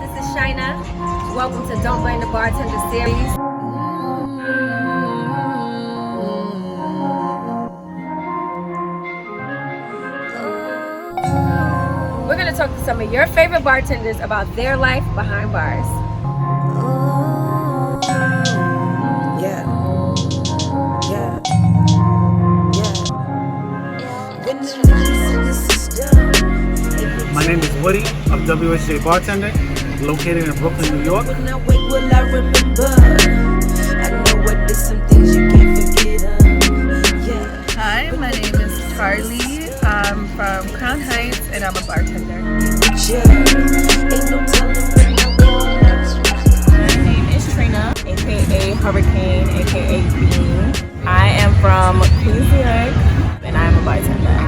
this is Shinuh. Welcome to Don't Blame the Bartender series. We're going to talk to some of your favorite bartenders about their life behind bars. My name is Woody of WSJ Bartending, located in Brooklyn, New York. Hi, my name is Carly. I'm from Crown Heights and I'm a bartender. My name is Trina, aka Hurricane, aka Bean. I am from Queens, New York, and I'm a bartender.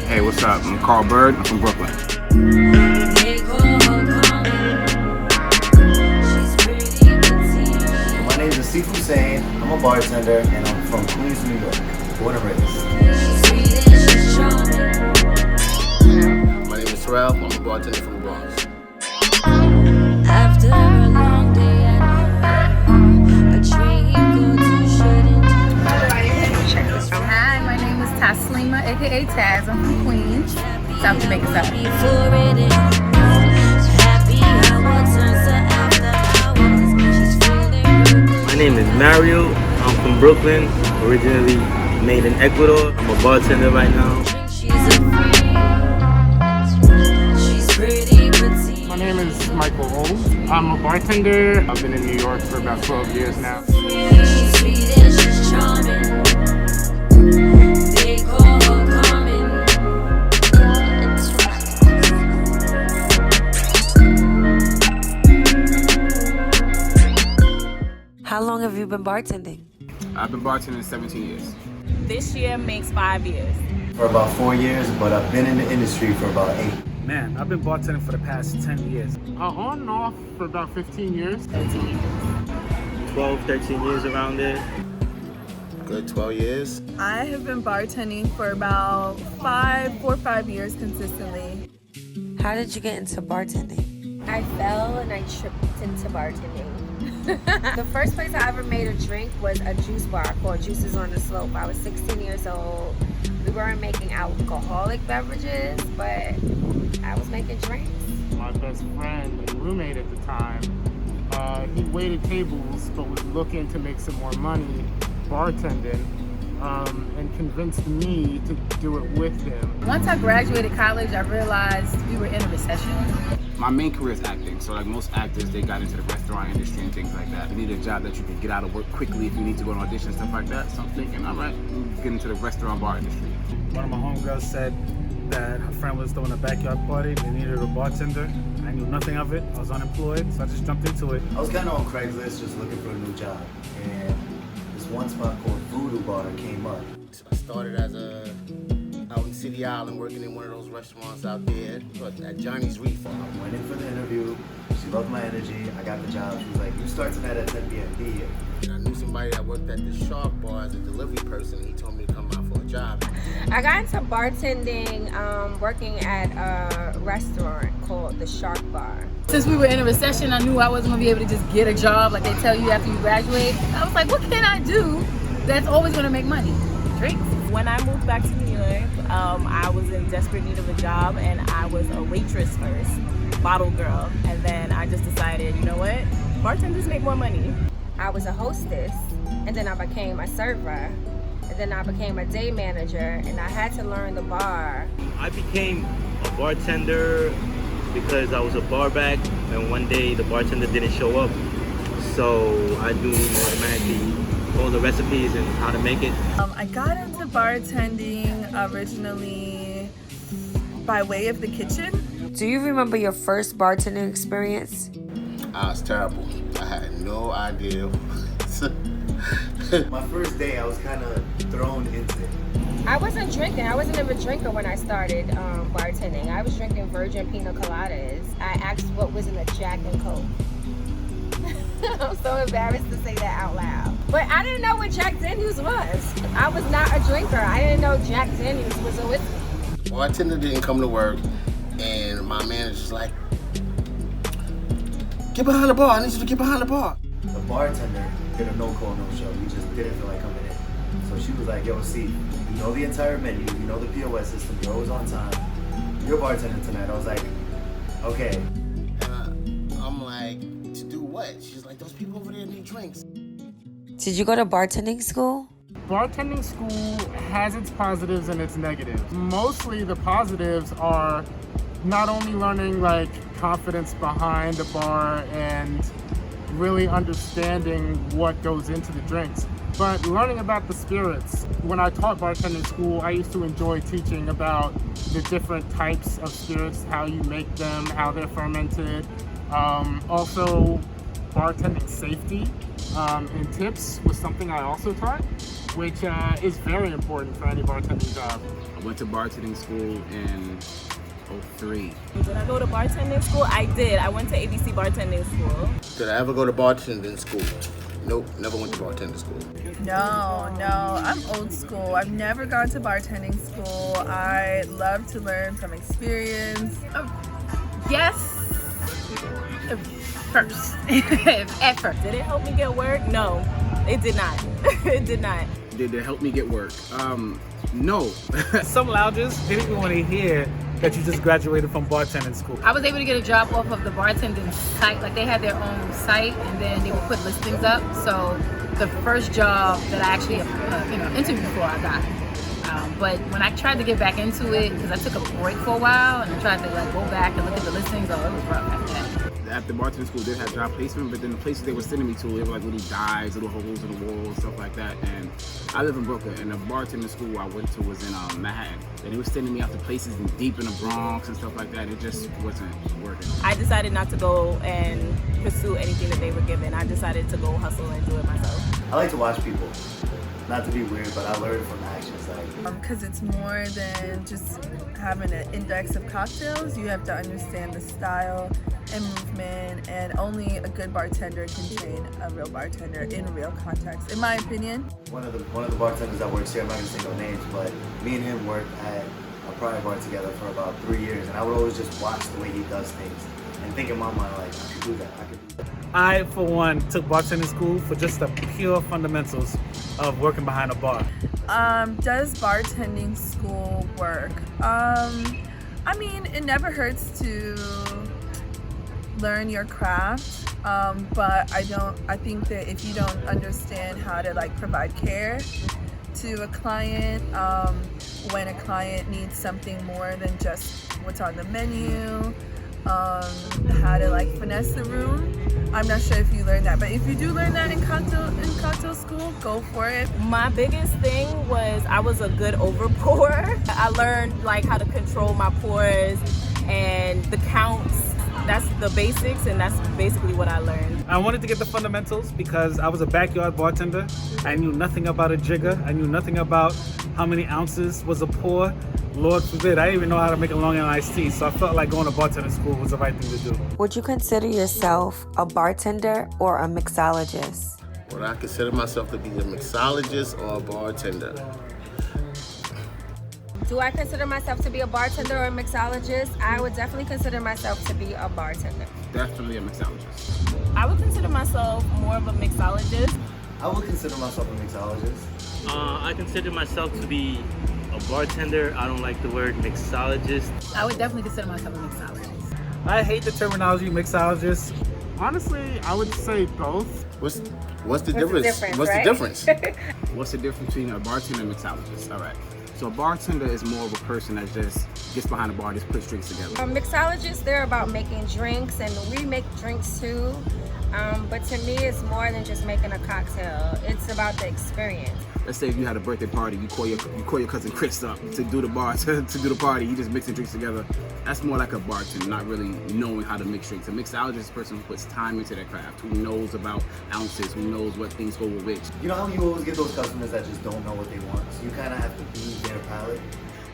Hey, what's up? I'm Carl Bird. I'm from Brooklyn. My name is Asif. I'm a bartender and I'm from Queens, New York. Born and raised. My name is Terrell. I'm a bartender from the Bronx. After a long day at work, a drink or two shouldn't. Hi, my name is Taslima, aka Taz. I'm from Queens, South Jamaica South. My name is Mario. I'm from Brooklyn, originally made in Ecuador. I'm a bartender right now. My name is Micheal Holt. I'm a bartender. I've been in New York for about 12 years now. How long have you been bartending? I've been bartending 17 years. This year makes 5 years. For about 4 years, but I've been in the industry for about 8. Man, I've been bartending for the past 10 years. On and off for about 15 years. 12, 13 years around there. Good 12 years. I have been bartending for about 4 or 5 years consistently. How did you get into bartending? I fell and I tripped into bartending. The first place I ever made a drink was a juice bar called Juices on the Slope. I was 16 years old. We weren't making alcoholic beverages, but I was making drinks. My best friend and roommate at the time, he waited tables but was looking to make some more money bartending, and convinced me to do it with him. Once I graduated college, I realized we were in a recession. My main career is acting, so like most actors, they got into the restaurant industry and things like that. You need a job that you can get out of work quickly if you need to go on audition, stuff like that. So I'm thinking, all right, get into the restaurant bar industry. One of my homegirls said that her friend was throwing a backyard party. They needed a bartender. I knew nothing of it. I was unemployed, so I just jumped into it. I was kind of on Craigslist just looking for a new job. And this one spot called Voodoo Bar came up. I started as out in City Island working in one of those restaurants out there, but at Johnny's Reef. I went in for the interview. She loved my energy. I got the job. She was like, you start tonight at 10 p.m. Be here. And I knew somebody that worked at the Shark Bar as a delivery person. He told me to come out for a job. I got into bartending working at a restaurant called the Shark Bar. Since we were in a recession, I knew I wasn't gonna be able to just get a job like they tell you after you graduate. I was like, what can I do that's always gonna make money? Drinks. When I moved back to New York, I was in desperate need of a job, and I was a waitress first, bottle girl, and then I just decided, you know what, bartenders make more money. I was a hostess, and then I became a server, and then I became a day manager, and I had to learn the bar. I became a bartender because I was a bar back, and one day the bartender didn't show up. So I knew automatically all the recipes and how to make it. I got into bartending originally by way of the kitchen. Do you remember your first bartending experience? I was terrible. I had no idea. My first day, I was kind of thrown into it. I wasn't drinking. I wasn't even a drinker when I started bartending. I was drinking virgin pina coladas. I asked what was in a Jack and Coke. I'm so embarrassed to say that out loud. But I didn't know what Jack Daniels was. I was not a drinker. I didn't know Jack Daniels was a whiskey. Bartender didn't come to work, and my manager's like, get behind the bar. I need you to get behind the bar. The bartender did a no-call, no-show. We just didn't feel like coming in. So she was like, yo, see, you know the entire menu, you know the POS system, you're always on time. You're bartending tonight. I was like, okay. And I'm like, to do what? She's like, those people over there need drinks. Did you go to bartending school? Bartending school has its positives and its negatives. Mostly the positives are not only learning like confidence behind the bar and really understanding what goes into the drinks, but learning about the spirits. When I taught bartending school, I used to enjoy teaching about the different types of spirits, how you make them, how they're fermented. Also, bartending safety and tips was something I also taught, which is very important for any bartending job. I went to bartending school in 2003. Did I go to bartending school? I did. I went to ABC bartending school. Did I ever go to bartending school? Nope, never went to bartending school. No, I'm old school. I've never gone to bartending school. I love to learn from experience. Yes. First. At first. Did it help me get work? No, it did not. It did not. Did it help me get work? No. Some lounges didn't even want to hear that you just graduated from bartending school. I was able to get a job off of the bartending site. Like they had their own site, and then they would put listings up. So the first job that I actually interviewed for, I got. But when I tried to get back into it, because I took a break for a while, and I tried to like go back and look at the listings, it was rough after that. After bartending school did have job placement, but then the places they were sending me to, they were like little dives, little holes in the wall, stuff like that. And I live in Brooklyn, and the bartending school I went to was in Manhattan. And they were sending me out to places deep in the Bronx and stuff like that. It just wasn't working. I decided not to go and pursue anything that they were given. I decided to go hustle and do it myself. I like to watch people. Not to be weird, but I learned from actions. Because it's more than just having an index of cocktails. You have to understand the style and movement, and only a good bartender can train a real bartender in real context, in my opinion. One of the bartenders that works here, I'm not gonna say no names, but me and him worked at a private bar together for about 3 years, and I would always just watch the way he does things and think in my mind like, I could do that, I could do that. I, for one, took bartending school for just the pure fundamentals of working behind a bar. Does bartending school work? I mean, it never hurts to learn your craft, but I think that if you don't understand how to like provide care to a client, when a client needs something more than just what's on the menu, how to like finesse the room. I'm not sure if you learned that, but if you do learn that in cocktail school, go for it. My biggest thing was I was a good over pour. I learned like how to control my pours and the counts. That's the basics, and that's basically what I learned. I wanted to get the fundamentals because I was a backyard bartender. I knew nothing about a jigger. I knew nothing about how many ounces was a pour. Lord forbid, I didn't even know how to make a Long Island iced tea, so I felt like going to bartending school was the right thing to do. Would you consider yourself a bartender or a mixologist? Would I consider myself to be a mixologist or a bartender? Do I consider myself to be a bartender or a mixologist? I would definitely consider myself to be a bartender. Definitely a mixologist. I would consider myself more of a mixologist. I would consider myself a mixologist. I consider myself to be a bartender. I don't like the word mixologist. I would definitely consider myself a mixologist. I hate the terminology mixologist. Honestly, I would say both. What's the difference? What's right? the difference? What's the difference between a bartender and a mixologist? All right. So a bartender is more of a person that just gets behind the bar, just puts drinks together. Mixologists, they're about making drinks, and we make drinks too. But to me, it's more than just making a cocktail. It's about the experience. Let's say if you had a birthday party, you call your cousin Chris up to do the bar to do the party. You just mixing drinks together. That's more like a bartender, not really knowing how to mix drinks. A mixologist is a person who puts time into their craft, who knows about ounces, who knows what things go with which. You know how you always get those customers that just don't know what they want, so you kind of have to be their palate.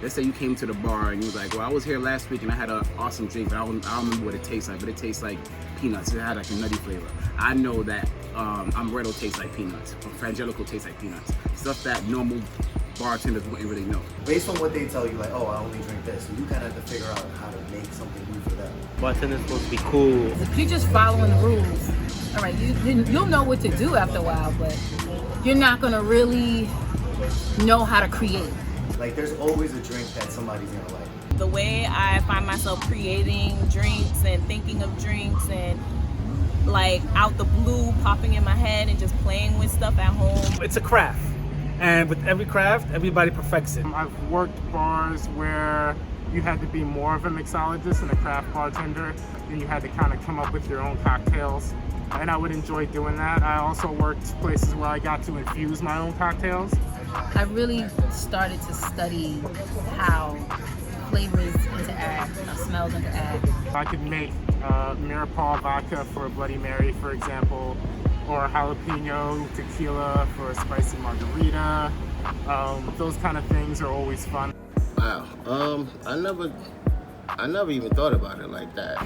Let's say you came to the bar and you was like, well, I was here last week and I had an awesome drink, but I don't remember what it tastes like, but it tastes like peanuts. It had like a nutty flavor. I know that Amaretto tastes like peanuts, or Frangelico tastes like peanuts. Stuff that normal bartenders wouldn't really know. Based on what they tell you, like, oh, I only drink this, so you kind of have to figure out how to make something new for them. Bartender's supposed to be cool. If you're just following the rules, all right, you'll know what to do after a while, but you're not gonna really know how to create. Like, there's always a drink that somebody's gonna like. The way I find myself creating drinks and thinking of drinks and like out the blue popping in my head and just playing with stuff at home. It's a craft, and with every craft, everybody perfects it. I've worked bars where you had to be more of a mixologist and a craft bartender, and you had to kind of come up with your own cocktails, and I would enjoy doing that. I also worked places where I got to infuse my own cocktails. I really started to study how flavors interact, how smells interact. I could make Micheal vodka for a Bloody Mary, for example, or jalapeno tequila for a spicy margarita. Those kind of things are always fun. Wow. I never even thought about it like that.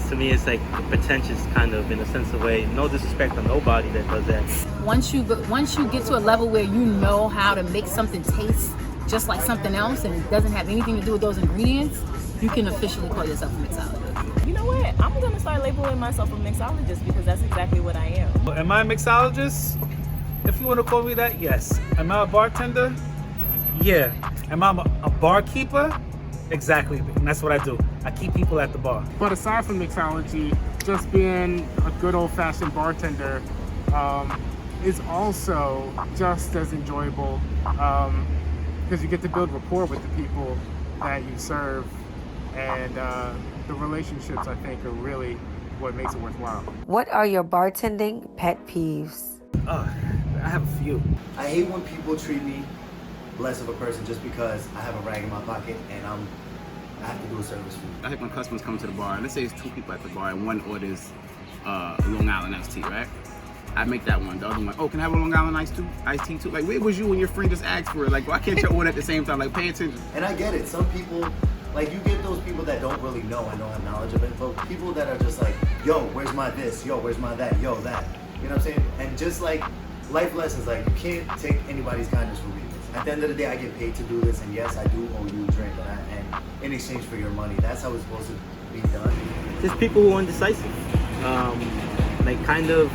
To me, it's like pretentious, kind of, in a sense of way. No disrespect to nobody that does that. Once you get to a level where you know how to make something taste just like something else and it doesn't have anything to do with those ingredients, you can officially call yourself a mixologist. You know what? I'm gonna start labeling myself a mixologist because that's exactly what I am. Am I a mixologist? If you want to call me that, yes. Am I a bartender? Yeah. Am I a barkeeper? Exactly, and that's what I do. I keep people at the bar. But aside from mixology, just being a good old-fashioned bartender is also just as enjoyable because you get to build rapport with the people that you serve, and the relationships, I think, are really what makes it worthwhile. What are your bartending pet peeves? I have a few. I hate when people treat me less of a person just because I have a rag in my pocket and I have to do a service for you. I hate when customers come to the bar, and let's say it's 2 people at the bar and one orders Long Island iced tea, right? I make that one. The other one, oh, can I have a Long Island iced tea too? Like, where was you when your friend just asked for it? Like, why can't you order at the same time? Like, pay attention. And I get it. Some people, like, you get those people that don't really know and don't have knowledge of it, but people that are just like, yo, where's my this? Yo, where's my that? Yo, that. You know what I'm saying? And just like life lessons, like, you can't take anybody's kindness for weakness. At the end of the day, I get paid to do this, and yes, I do owe you a drink, and in exchange for your money, that's how it's supposed to be done. Just people who are indecisive. Like, kind of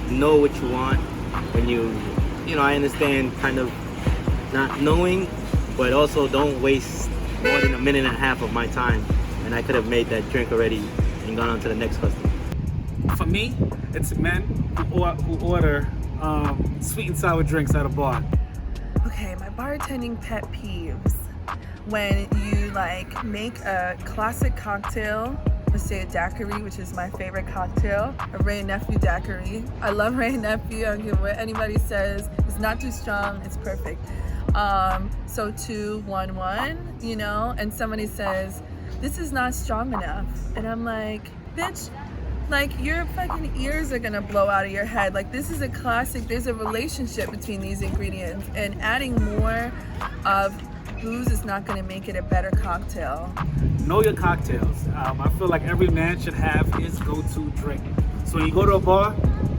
know what you want when you know, I understand kind of not knowing, but also don't waste more than a minute and a half of my time, and I could have made that drink already and gone on to the next customer. For me, it's men who order sweet and sour drinks at a bar. Okay, my bartending pet peeves. When you like make a classic cocktail, let's say a daiquiri, which is my favorite cocktail, a Ray Nephew daiquiri. I love Ray Nephew, I don't care what anybody says. It's not too strong, it's perfect. So 2, 1, 1, you know, and somebody says, this is not strong enough. And I'm like, bitch, like, your fucking ears are gonna blow out of your head. Like, this is a classic. There's a relationship between these ingredients, and adding more of booze is not gonna make it a better cocktail. Know your cocktails. I feel like every man should have his go-to drink. So when you go to a bar,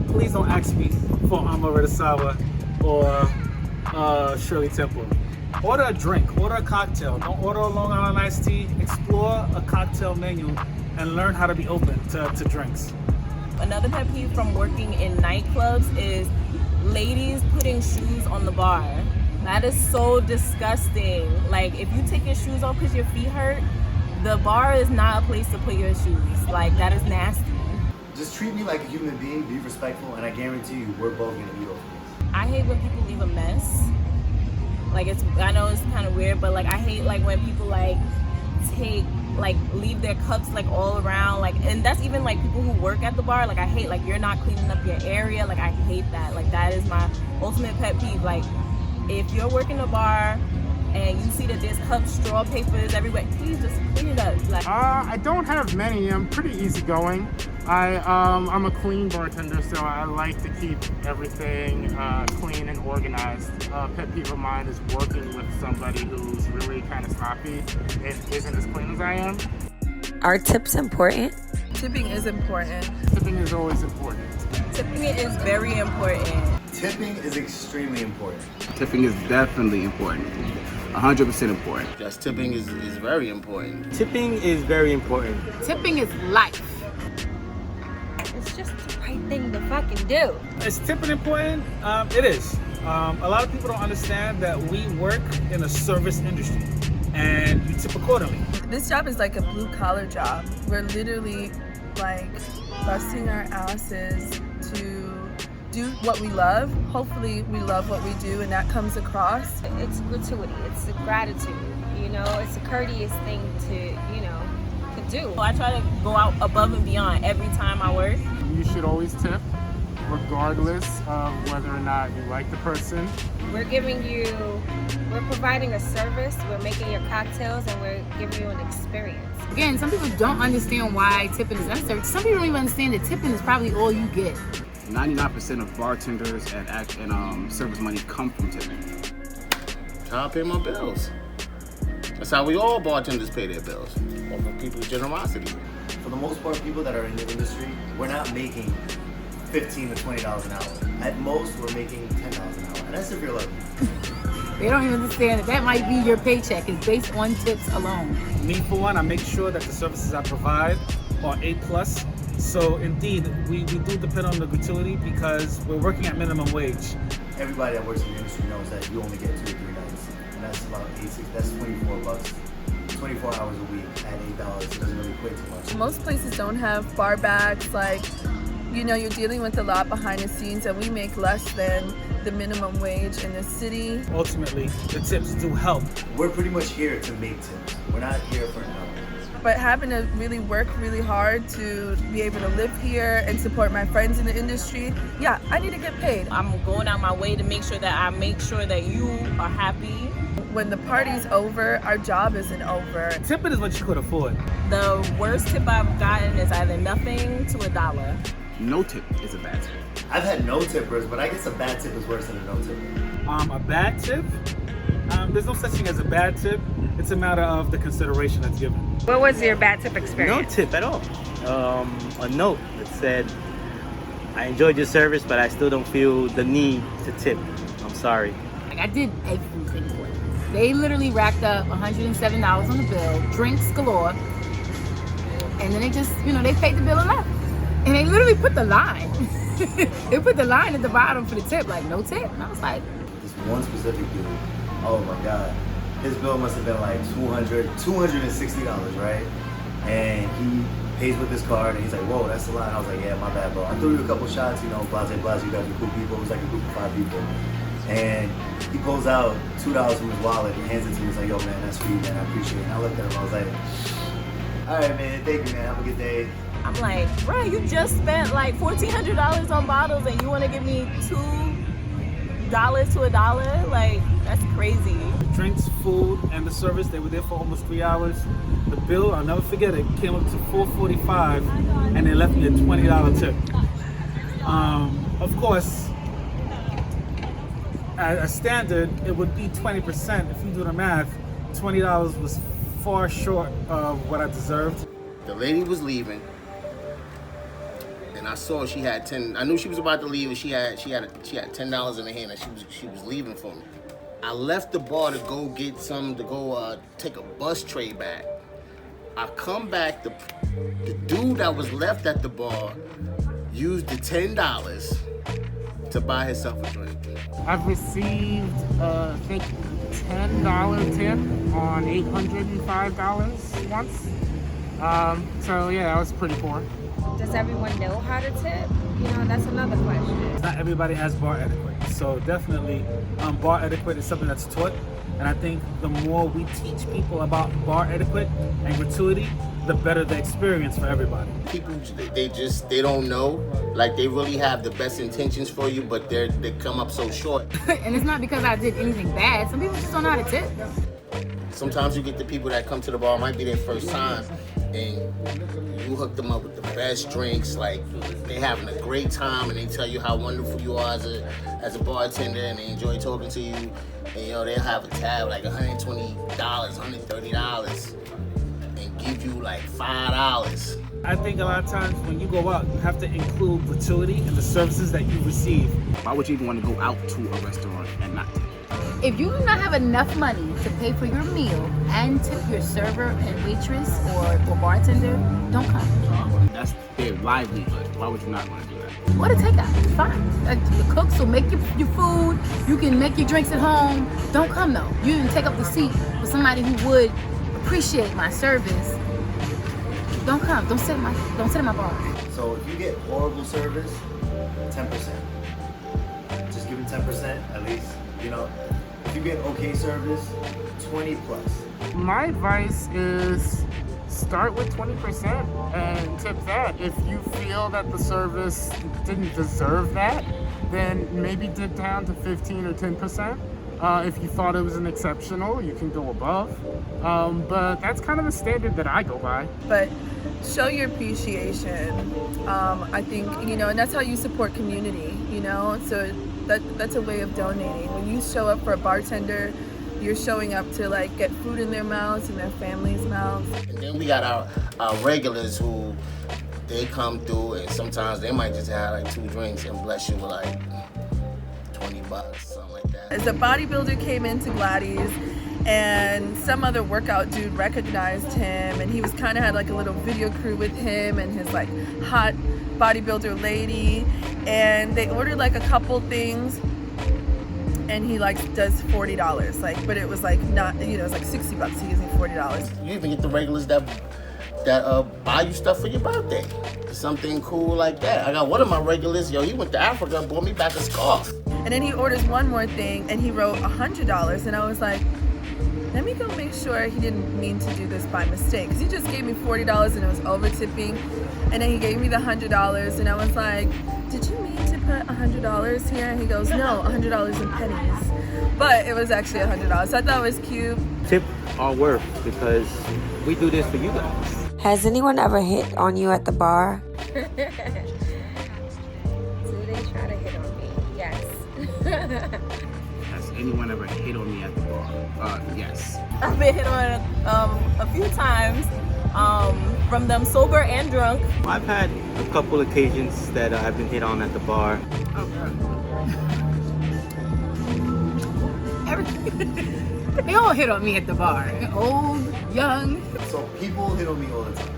please don't ask me for Amaretta Sour or Shirley Temple. Order a drink, order a cocktail. Don't order a Long Island iced tea. Explore a cocktail menu and learn how to be open to drinks. Another pet peeve from working in nightclubs is ladies putting shoes on the bar. That is so disgusting. Like, if you take your shoes off because your feet hurt, the bar is not a place to put your shoes. Like, that is nasty. Just treat me like a human being, be respectful, and I guarantee you we're both gonna eat over this. I hate when people leave a mess. Like, I know it's kind of weird, but like, I hate like when people like leave their cups like all around, like, and that's even like people who work at the bar. Like, I hate, like, you're not cleaning up your area. Like, I hate that. Like, that is my ultimate pet peeve. Like, if you're working a bar and you see that there's cups, straw, papers everywhere, please just clean it up. Like, I don't have many. I'm pretty easygoing. I'm a clean bartender, so I like to keep everything clean and organized. Pet peeve of mine is working with somebody who's really kind of sloppy and isn't as clean as I am. Are tips important? Tipping is important. Tipping is always important. tipping is very important. Tipping is extremely important. Tipping is definitely important. 100% important. Yes, tipping is very important. Tipping is very important. Tipping is life. It's just the right thing to fucking do. Is tipping important? It is. A lot of people don't understand that we work in a service industry and you tip accordingly. This job is like a blue collar job. We're literally like busting our asses to do what we love. Hopefully we love what we do and that comes across. It's gratuity, it's a gratitude, you know, it's a courteous thing to, you know, to do. I try to go out above and beyond every time I work. You should always tip, regardless of whether or not you like the person. We're providing a service, we're making your cocktails, and we're giving you an experience. Again, some people don't understand why tipping is necessary. Some people don't even understand that tipping is probably all you get. 99% of bartenders and service money come from tipping. How I pay my bills. That's how we all bartenders pay their bills. Off of people's generosity. For the most part, people that are in the industry, we're not making $15 to $20 an hour. At most, we're making $10 an hour, and that's if you're lucky. They don't even understand that might be your paycheck. It's based on tips alone. Me, for one, I make sure that the services I provide are A+. So indeed, we do depend on the gratuity because we're working at minimum wage. Everybody that works in the industry knows that you only get 2 or 3 nights, and that's about that's $24. 24 hours a week at $8. It doesn't really equate too much. Most places don't have bar backs. Like, you know, you're dealing with a lot behind the scenes and we make less than the minimum wage in the city. Ultimately, the tips do help. We're pretty much here to make tips. We're not here for numbers. But having to really work really hard to be able to live here and support my friends in the industry, yeah, I need to get paid. I'm going out my way to make sure that you are happy. When the party's over, our job isn't over. Tipping is what you could afford. The worst tip I've gotten is either nothing to $1. No tip is a bad tip. I've had no tippers, but I guess a bad tip is worse than a no tipper. A bad tip? There's no such thing as a bad tip. It's a matter of the consideration that's given. What was your bad tip experience? No tip at all. A note that said, I enjoyed your service, but I still don't feel the need to tip. I'm sorry. Like, I did everything for them. They literally racked up $107 on the bill, drinks galore, and then they just, you know, they paid the bill and left. And they literally put the line. They put the line at the bottom for the tip, like no tip. And I was like, this one specific dude, oh my God. His bill must have been like $260, right? And he pays with his card and he's like, whoa, that's a lot. And I was like, yeah, my bad, bro. I threw you a couple shots, you know, blase, you guys are cool people. It was like a group of 5 people. And he pulls out $2 from his wallet and hands it to me. He's like, yo, man, that's for you, man. I appreciate it. And I looked at him, I was like, all right, man, thank you, man. Have a good day. I'm like, bro, you just spent like $1,400 on bottles and you want to give me $2 to $1? Like, that's crazy. The drinks, food, and the service, they were there for almost 3 hours. The bill, I'll never forget it, came up to $4.45 and they left me a $20 tip. Of course, at a standard, it would be 20%. If you do the math, $20 was far short of what I deserved. The lady was leaving, and I saw she had 10. I knew she was about to leave, and she had $10 in her hand, and she was leaving for me. I left the bar to go get some to go take a bus tray back. I come back, the dude that was left at the bar used the $10 to buy himself a drink. I've received, I think, $10 tip on $805 once. So yeah, that was pretty poor. Does everyone know how to tip? You know, that's another question. Not everybody has bar etiquette. So definitely, bar etiquette is something that's taught. And I think the more we teach people about bar etiquette and gratuity, the better the experience for everybody. People, they don't know. Like, they really have the best intentions for you, but they come up so short. and it's not because I did anything bad. Some people just don't know how to tip. Sometimes you get the people that come to the bar, might be their first time, and you hook them up with the best drinks. Like, they having a great time, and they tell you how wonderful you are as a bartender, and they enjoy talking to you. And you know, they'll have a tab like $120, $130, and give you like $5. I think a lot of times when you go out, you have to include gratuity in the services that you receive. Why would you even want to go out to a restaurant and not tip? If you do not have enough money to pay for your meal and tip your server and waitress or bartender, don't come. That's their livelihood. Why would you not want to do that? What a takeout. Fine. The cooks will make your food. You can make your drinks at home. Don't come though. You didn't take up the seat for somebody who would appreciate my service. Don't come. Don't sit in my bar. So if you get horrible service, 10%. Just give it 10% at least. You know, if you get okay service, 20 plus. My advice is start with 20% and tip that. If you feel that the service didn't deserve that, then maybe dip down to 15 or 10%. If you thought it was an exceptional, you can go above. But that's kind of a standard that I go by. But show your appreciation. I think, you know, and that's how you support community, you know? So that's a way of donating. When you show up for a bartender, you're showing up to like get food in their mouths and their family's mouths. And then we got our regulars who they come through and sometimes they might just have like 2 drinks and bless you with like $20, something like that. As a bodybuilder came into Gladys and some other workout dude recognized him and he was kind of had like a little video crew with him and his like hot bodybuilder lady, and they ordered like a couple things and he like does $40, like, but it was like not, you know, it was like $60. He gives me $40. You even get the regulars that buy you stuff for your birthday. Something cool like that. I got one of my regulars, yo, he went to Africa and bought me back a scarf. And then he orders one more thing and he wrote $100, and I was like, let me go make sure he didn't mean to do this by mistake, because he just gave me $40 and it was over tipping, and then he gave me the $100 and I was like, did you mean to put $100 here? And he goes, no, $100 in pennies, but it was actually $100. So I thought it was cute. Tip our worth because we do this for you guys. Has anyone ever hit on you at the bar? Do they try to hit on me? Yes. Has anyone ever hit on me at the bar? Yes. I've been hit on a few times, from them sober and drunk. I've had a couple occasions that I've been hit on at the bar. They all hit on me at the bar. Old, young. So people hit on me all the time.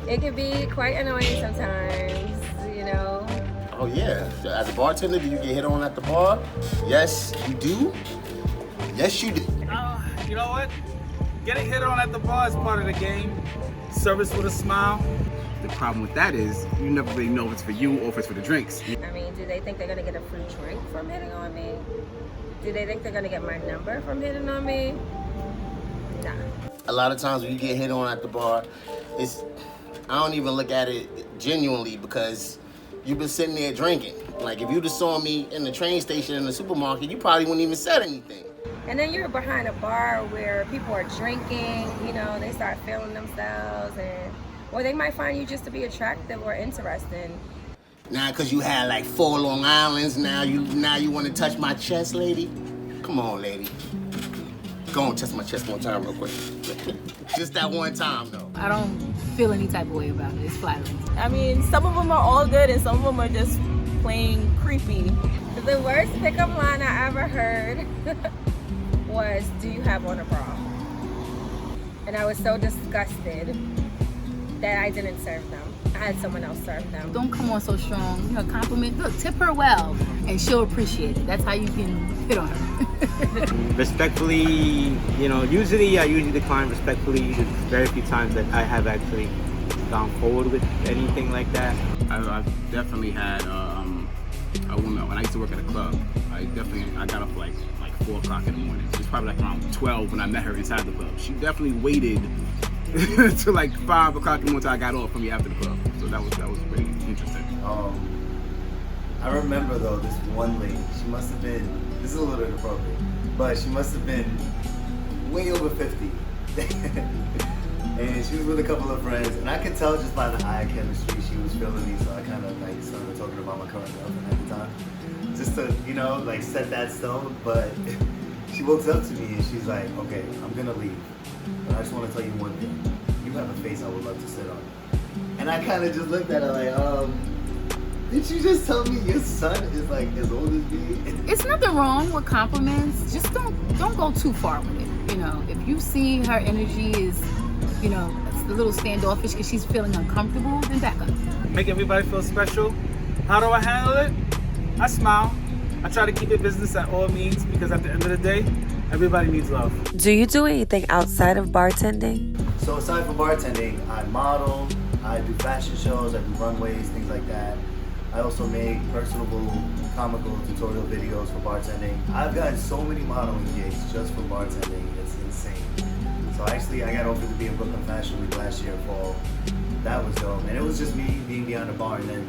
It can be quite annoying sometimes, you know. Oh yeah, as a bartender, do you get hit on at the bar? Yes, you do. Yes, you do. You know what? Getting hit on at the bar is part of the game. Service with a smile. The problem with that is you never really know if it's for you or if it's for the drinks. I mean, do they think they're gonna get a free drink from hitting on me? Do they think they're gonna get my number from hitting on me? Nah. A lot of times when you get hit on at the bar, I don't even look at it genuinely because you've been sitting there drinking. Like if you just saw me in the train station in the supermarket, you probably wouldn't even said anything. And then you're behind a bar where people are drinking, you know, they start feeling themselves, or they might find you just to be attractive or interesting. Now, cause you had like 4 Long Islands, now you want to touch my chest, lady? Come on, lady. Go on, touch my chest one time real quick. Just that one time, though. I don't feel any type of way about it. It's flattering. I mean, some of them are all good and some of them are just plain creepy. The worst pickup line I ever heard was, do you have on a bra? And I was so disgusted that I didn't serve them. I had someone else serve them. Don't come on so strong. You know, compliment. Look, tip her well, and she'll appreciate it. That's how you can hit on her. Respectfully, you know, usually I decline respectfully. There's very few times that I have actually gone forward with anything like that. I've definitely had a woman, when I used to work at a club, I got up like 4 o'clock in the morning. It was probably like around 12 when I met her inside the club. She definitely waited till like 5 o'clock in the morning until I got off from me after the club. So that was pretty interesting. I remember though this one lady, she must have been, this is a little inappropriate, but she must have been way over 50. And she was with a couple of friends, and I could tell just by the eye chemistry she was feeling me, so I kind of like started talking about my current girlfriend at the time. Just to, you know, like set that stone, but she walks up to me and she's like, okay, I'm gonna leave, but I just want to tell you one thing. You have a face I would love to sit on. And I kind of just looked at her like, did you just tell me your son is like as old as me? It's nothing wrong with compliments. Just don't go too far with it. You know, if you see her energy is, you know, it's a little standoffish because she's feeling uncomfortable, then back up. Make everybody feel special. How do I handle it? I smile. I try to keep it business at all means because at the end of the day, everybody needs love. Do you do anything outside of bartending? So aside from bartending, I model, I do fashion shows, I do runways, things like that. I also make personable, comical tutorial videos for bartending. I've gotten so many modeling gigs just for bartending, it's insane. So actually, I got offered to be in Brooklyn Fashion Week last year fall. That was dope, and it was just me being behind the bar, and then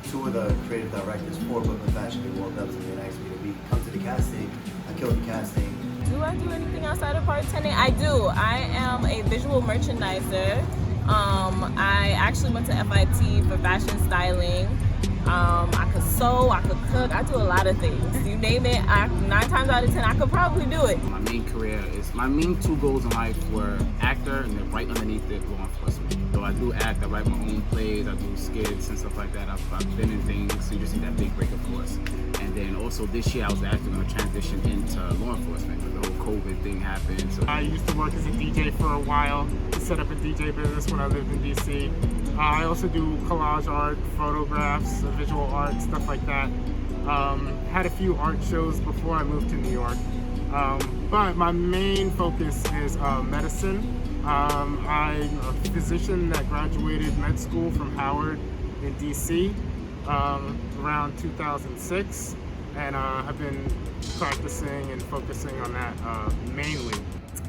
two of the creative directors for Brooklyn Fashion Week walked up to me and asked me to come to the casting. I killed the casting. Do I do anything outside of bartending? I do. I am a visual merchandiser. I actually went to FIT for fashion styling. I could sew, I could cook, I do a lot of things. You name it, 9 times out of 10, I could probably do it. My main career is, my main 2 goals in life were actor and then right underneath it, law enforcement. So I do act, I write my own plays, I do skits and stuff like that. I've been in things, so you just see that big break, of course. And then also this year I was actually going to transition into law enforcement when the whole COVID thing happened. So I used to work as a DJ for a while, to set up a DJ business when I lived in DC. I also do collage art, photographs, visual art, stuff like that. Had a few art shows before I moved to New York. But my main focus is medicine. I'm a physician that graduated med school from Howard in DC around 2006, and have been practicing and focusing on that mainly.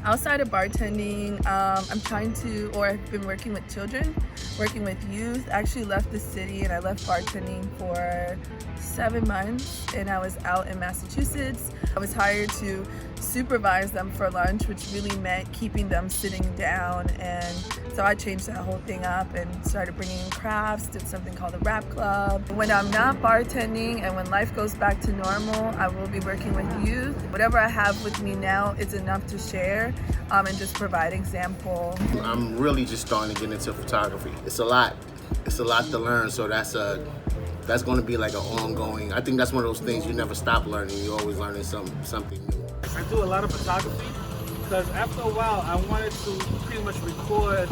Outside of bartending, I'm trying to, or I've been working with children, working with youth. I actually left the city and I left bartending for 7 months, and I was out in Massachusetts. I was hired to supervise them for lunch, which really meant keeping them sitting down, and so I changed that whole thing up and started bringing in crafts, did something called a rap club. When I'm not bartending and when life goes back to normal, I will be working with youth. Whatever I have with me now is enough to share and just provide example. I'm really just starting to get into photography. It's a lot to learn, so that's going to be like an ongoing, I think that's one of those things you never stop learning. You're always learning something new. I do a lot of photography because after a while I wanted to pretty much record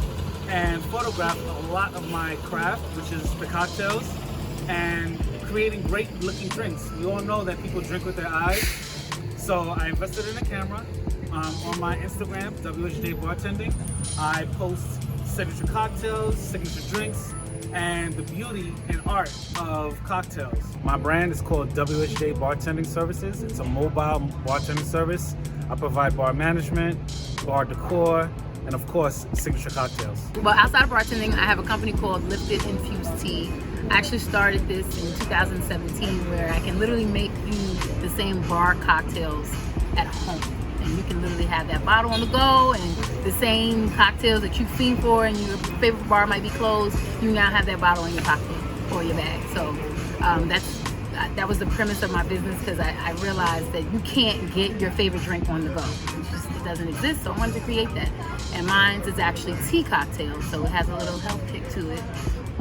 and photograph a lot of my craft, which is the cocktails, and creating great looking drinks. You all know that people drink with their eyes, so I invested in a camera. On my Instagram, WHJ Bartending, I post signature cocktails, signature drinks, and the beauty and art of cocktails. My brand is called WHJ Bartending Services. It's a mobile bartending service. I provide bar management, bar decor, and of course, signature cocktails. Well, outside of bartending, I have a company called Lifted Infused Tea. I actually started this in 2017, where I can literally make you the same bar cocktails at home. And you can literally have that bottle on the go, and the same cocktails that you fiend for and your favorite bar might be closed, you now have that bottle in your pocket or your bag. So that was the premise of my business, because I realized that you can't get your favorite drink on the go. It doesn't exist, so I wanted to create that. And mine is actually tea cocktails, so it has a little health kick to it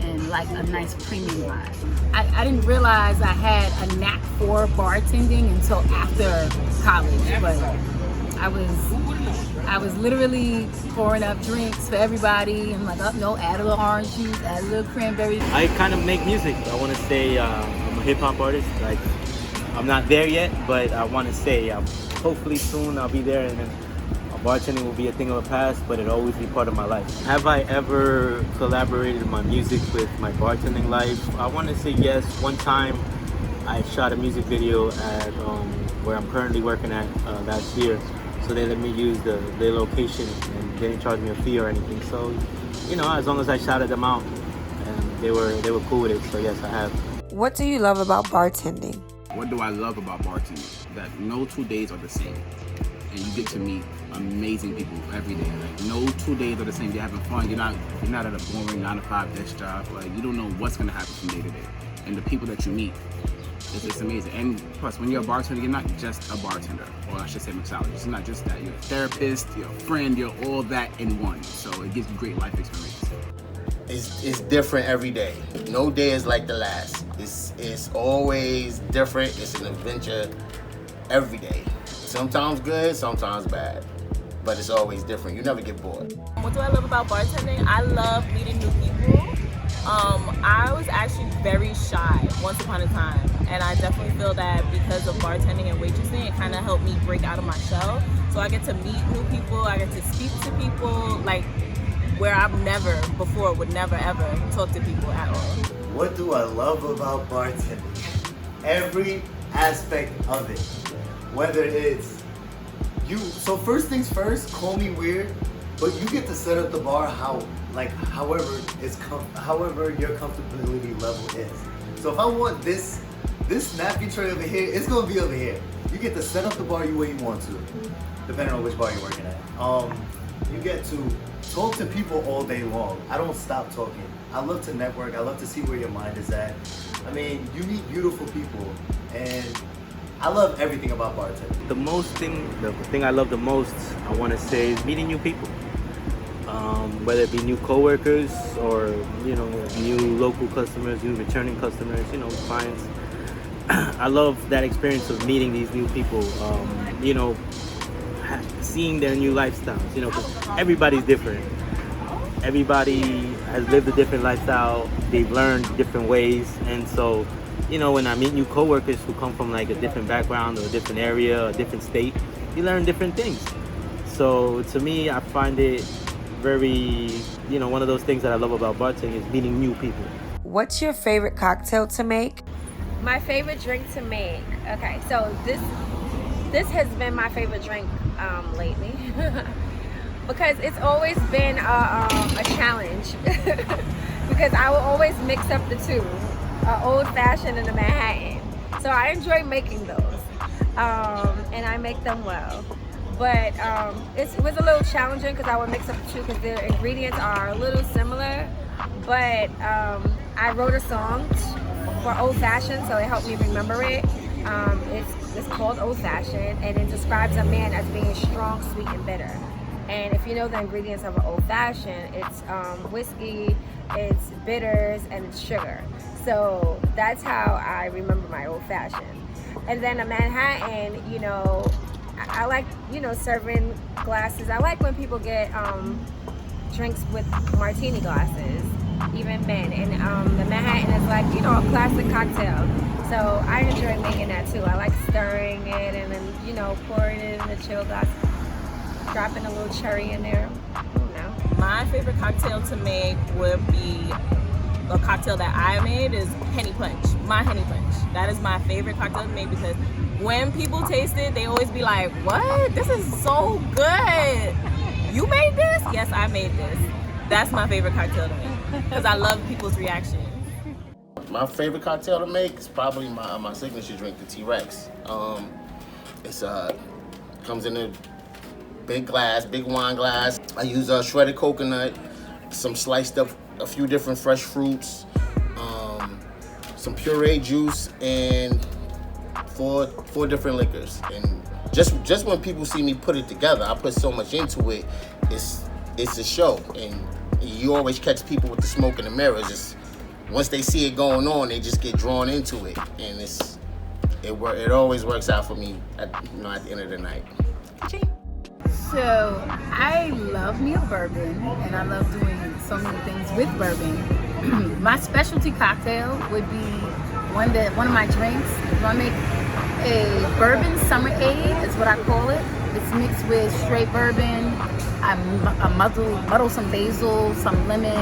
and like a nice premium vibe. I didn't realize I had a knack for bartending until after college, but I was literally pouring up drinks for everybody, and like, oh no, add a little orange juice, add a little cranberry. I kind of make music. I want to say I'm a hip hop artist. Like, I'm not there yet, but I want to say hopefully soon I'll be there, and then bartending will be a thing of the past, but it'll always be part of my life. Have I ever collaborated my music with my bartending life? I want to say yes. One time I shot a music video at where I'm currently working at last year. So they let me use the location and didn't charge me a fee or anything. So, you know, as long as I shouted them out, and they were cool with it. So yes, I have. What do you love about bartending? What do I love about bartending? That no 2 days are the same. And you get to meet amazing people every day. Like, no 2 days are the same. You're having fun. You're not at a boring 9-to-5 desk job. Like, you don't know what's gonna happen from day to day. And the people that you meet, it's amazing. And plus, when you're a bartender, you're not just a bartender, or I should say mixologist. It's not just that. You're a therapist, you're a friend, you're all that in one. So it gives you great life experiences. it's different every day. No day is like the last. It's always different. It's an adventure every day. Sometimes good, sometimes bad, but it's always different. You never get bored. What do I love about bartending? I love meeting new people. I was actually very shy once upon a time, and I definitely feel that because of bartending and waitressing, it kind of helped me break out of my shell. So I get to meet new people, I get to speak to people, like where I've never before would never ever talk to people at all. What do I love about bartending? Every aspect of it. Whether it's you, so first things first, call me weird, but you get to set up the bar however your comfortability level is. So if I want this napkin tray over here, it's gonna be over here. You get to set up the bar the way you want to, depending on which bar you're working at. You get to talk to people all day long. I don't stop talking. I love to network. I love to see where your mind is at. I mean, you meet beautiful people, and I love everything about bartending. The thing I love the most, I want to say, is meeting new people. Whether it be new coworkers or new local customers, new returning customers, clients. I love that experience of meeting these new people. Seeing their new lifestyles. Because everybody's different. Everybody has lived a different lifestyle. They've learned different ways, and so. When I meet new coworkers who come from like a different background or a different area, a different state, you learn different things. So to me, I find it very, one of those things that I love about bartending is meeting new people. What's your favorite cocktail to make? My favorite drink to make. Okay, so this has been my favorite drink lately because it's always been a challenge because I will always mix up the two. Old fashioned and a Manhattan. So I enjoy making those. And I make them well. But it was a little challenging because I would mix up the two because the ingredients are a little similar. But I wrote a song for Old Fashioned, so it helped me remember it. It's called Old Fashioned, and it describes a man as being strong, sweet, and bitter. And if you know the ingredients of an Old Fashioned, it's whiskey, it's bitters, and it's sugar. So that's how I remember my Old Fashioned. And then a Manhattan, I like, serving glasses. I like when people get drinks with martini glasses, even men. And the Manhattan is like, a classic cocktail. So I enjoy making that too. I like stirring it and then, pouring it in the chill glass, dropping a little cherry in there. My favorite cocktail to make would be a cocktail that I made is Henny Punch. My Henny Punch. That is my favorite cocktail to make because when people taste it, they always be like, what? This is so good. You made this? Yes, I made this. That's my favorite cocktail to make because I love people's reaction. My favorite cocktail to make is probably my signature drink, the T-Rex. It's comes in a big wine glass. I use shredded coconut, some sliced up, a few different fresh fruits, some puree juice, and four different liquors. And just when people see me put it together, I put so much into it. It's a show, and you always catch people with the smoke in the mirrors. Just once they see it going on, they just get drawn into it, and it always works out for me at the end of the night. So I love me a bourbon, and I love doing so many things with bourbon. My specialty cocktail would be one of my drinks. I make a bourbon summer aid, is what I call it. It's mixed with straight bourbon. I muddle some basil, some lemon,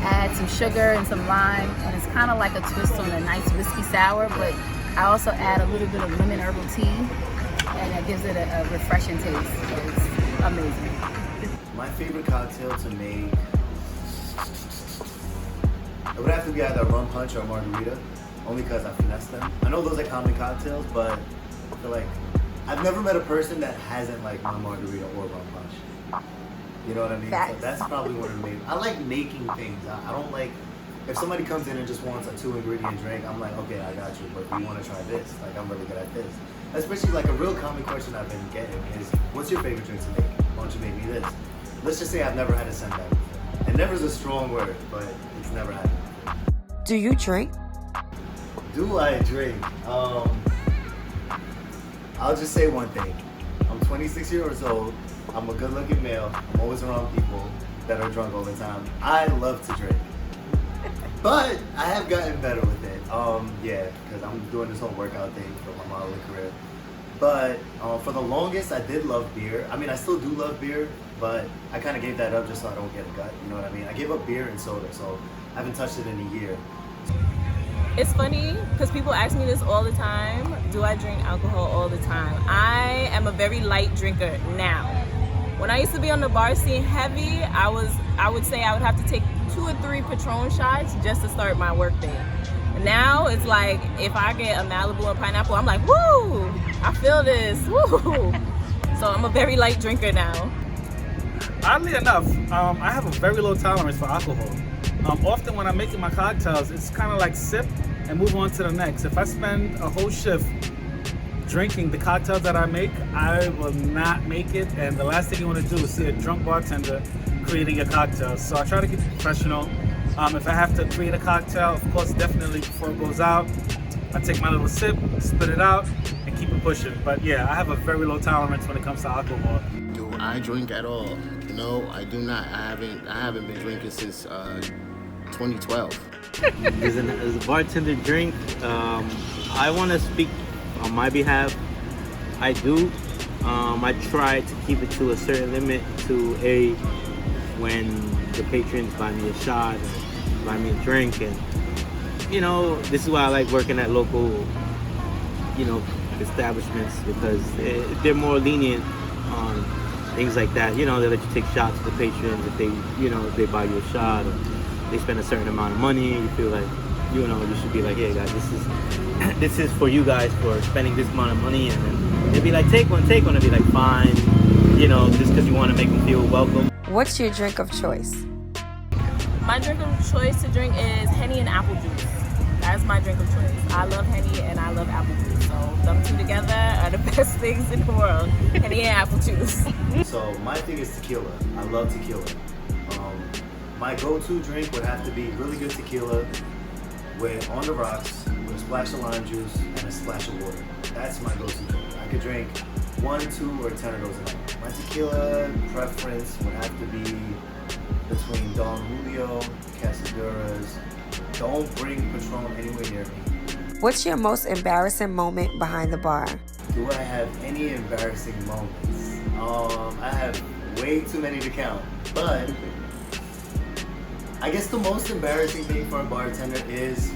add some sugar and some lime, and it's kind of like a twist on a nice whiskey sour, but I also add a little bit of lemon herbal tea, and it gives it a refreshing taste. It's amazing. My favorite cocktail to make, it would have to be either a rum punch or a margarita, only because I finesse them. I know those are common cocktails, but I feel like I've never met a person that hasn't liked my margarita or rum punch. You know what I mean? So that's probably one of the main. I like making things. I don't like, if somebody comes in and just wants a 2-ingredient drink, I'm like, okay, I got you, but if you want to try this, like I'm really good at this. Especially like a real common question I've been getting is, what's your favorite drink to make? Why don't you make me this? Let's just say I've never had a Sangria before. And never's a strong word, but it's never happened. Do you drink? Do I drink? I'll just say one thing. I'm 26 years old. I'm a good-looking male. I'm always around people that are drunk all the time. I love to drink. But I have gotten better with it. Yeah, because I'm doing this whole workout thing for my modeling career. But for the longest, I did love beer. I mean, I still do love beer, but I kind of gave that up just so I don't get a gut. You know what I mean? I gave up beer and soda, so I haven't touched it in a year. It's funny because people ask me this all the time. Do I drink alcohol all the time? I am a very light drinker now. When I used to be on the bar scene heavy, I would say I would have to take 2 or 3 Patron shots just to start my work day. Now it's like if I get a Malibu and pineapple, I'm like, woo! I feel this, woo! So I'm a very light drinker now. Oddly enough, I have a very low tolerance for alcohol. Often when I'm making my cocktails, it's kind of like sip and move on to the next. If I spend a whole shift drinking the cocktails that I make, I will not make it. And the last thing you want to do is see a drunk bartender creating a cocktail. So I try to keep it professional. If I have to create a cocktail, of course, definitely before it goes out, I take my little sip, spit it out, and keep it pushing. But yeah, I have a very low tolerance when it comes to alcohol. Do I drink at all? No, I do not. I haven't been drinking since 2012. As a bartender drink, I want to speak on my behalf. I do. I try to keep it to a certain limit to when the patrons buy me a shot or buy me a drink. And, you know, this is why I like working at local, you know, establishments because they're more lenient on things like that. You know, they let you take shots to the patrons if they, you know, if they buy you a shot or they spend a certain amount of money. You feel like, you know, you should be like, hey guys, this is for you guys for spending this amount of money. And then they'd be like, take one. They'd be like, fine, you know, just because you want to make them feel welcome. What's your drink of choice? My drink of choice to drink is Henny and apple juice. That's my drink of choice. I love Henny and I love apple juice. So them two together are the best things in the world. Henny and apple juice. So my thing is tequila. I love tequila. My go-to drink would have to be really good tequila with on the rocks, with a splash of lime juice and a splash of water. That's my go-to drink. I could drink 1, 2, or 10 of those a night. My tequila preference would have to be between Don Julio, Casaduras. Don't bring Patron anywhere near me. What's your most embarrassing moment behind the bar? Do I have any embarrassing moments? I have way too many to count, but I guess the most embarrassing thing for a bartender is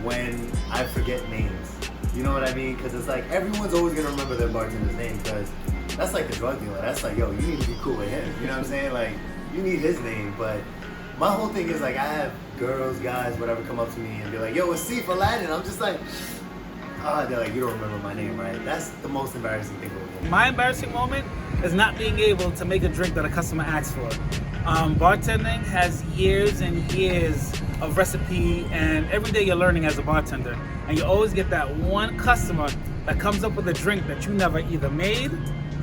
when I forget names. You know what I mean? Because it's like everyone's always gonna remember their bartender's name because that's like the drug dealer. That's like, yo, you need to be cool with him. You know what I'm saying? Like, you need his name. But my whole thing is like, I have girls, guys, whatever, come up to me and be like, yo, Asif, Aladdin. I'm just like, they're like, you don't remember my name, right? That's the most embarrassing thing. My embarrassing moment is not being able to make a drink that a customer asks for. Bartending has years and years of recipe, and every day you're learning as a bartender. And you always get that one customer that comes up with a drink that you never either made,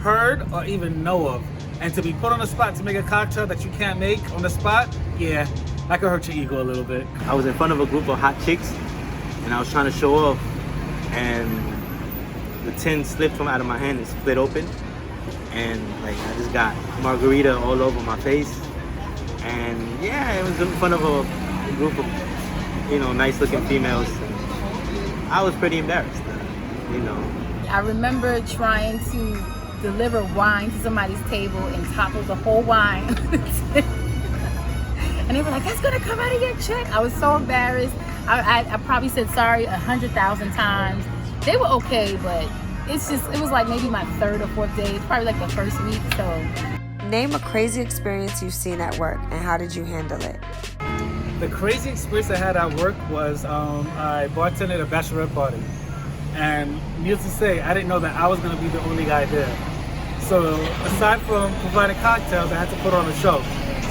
heard, or even know of. And to be put on the spot to make a cocktail that you can't make on the spot, yeah, that could hurt your ego a little bit. I was in front of a group of hot chicks, and I was trying to show off, and the tin slipped from out of my hand and split open. And like I just got margarita all over my face. And yeah, it was in front of a group of, you know, nice looking females. I was pretty embarrassed, you know. I remember trying to deliver wine to somebody's table and topple the whole wine. And they were like, that's gonna come out of your check. I was so embarrassed. I probably said sorry 100,000 times. They were okay, but it was like maybe my 3rd or 4th day. It's probably like the first week, so. Name a crazy experience you've seen at work and how did you handle it? The crazy experience I had at work was I bartended a bachelorette party. And needless to say, I didn't know that I was going to be the only guy there. So aside from providing cocktails, I had to put on a show.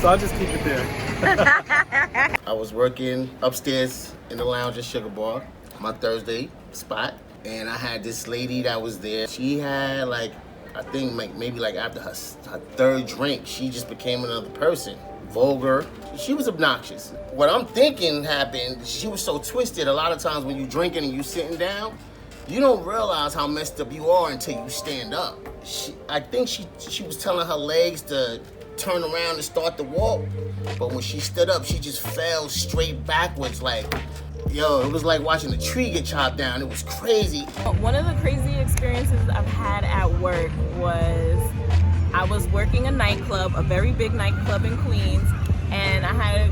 So I'll just keep it there. I was working upstairs in the lounge at Sugar Bar, my Thursday spot. And I had this lady that was there. She had like, I think maybe like after her 3rd drink, she just became another person. vulgar. She was obnoxious. What I'm thinking happened, she was so twisted. A lot of times when you drinking and you sitting down, you don't realize how messed up you are until you stand up. I think she was telling her legs to turn around and start to walk, but when she stood up, she just fell straight backwards like, yo, it was like watching a tree get chopped down. It was crazy. One of the crazy experiences I've had at work was I was working a nightclub, a very big nightclub in Queens, and I had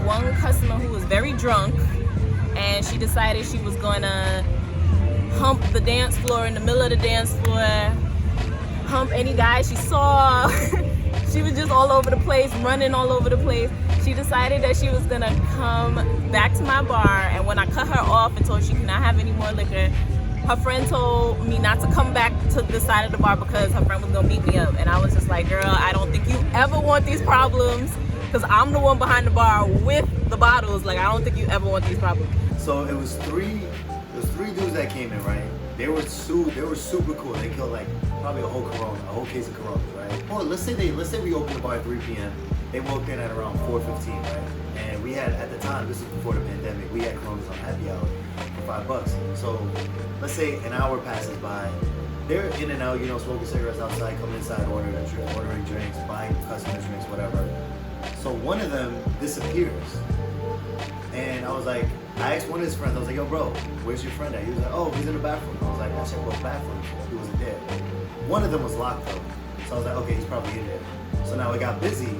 one customer who was very drunk, and she decided she was going to hump the dance floor in the middle of the dance floor, hump any guy she saw. She was just all over the place, running all over the place. She decided that she was gonna come back to my bar, and when I cut her off and told her she could not have any more liquor, her friend told me not to come back to the side of the bar because her friend was gonna beat me up. And I was just like, girl, I don't think you ever want these problems, because I'm the one behind the bar with the bottles. Like, I don't think you ever want these problems. So it was three dudes that came in, right? They were super cool. They killed like probably a whole case of Corona, right? Well, let's say we opened the bar at 3 p.m. They walked in at around 4:15, right? And we had, at the time, this was before the pandemic, we had Coronas on happy hour for $5. So let's say an hour passes by. They're in and out, smoking cigarettes outside, coming inside, ordering drinks, buying customer drinks, whatever. So one of them disappears. And I was like, I asked one of his friends, I was like, yo, bro, where's your friend at? He was like, oh, he's in the bathroom. I was like, I checked both bathrooms. He wasn't there. One of them was locked though. So I was like, okay, he's probably in there. So now it got busy,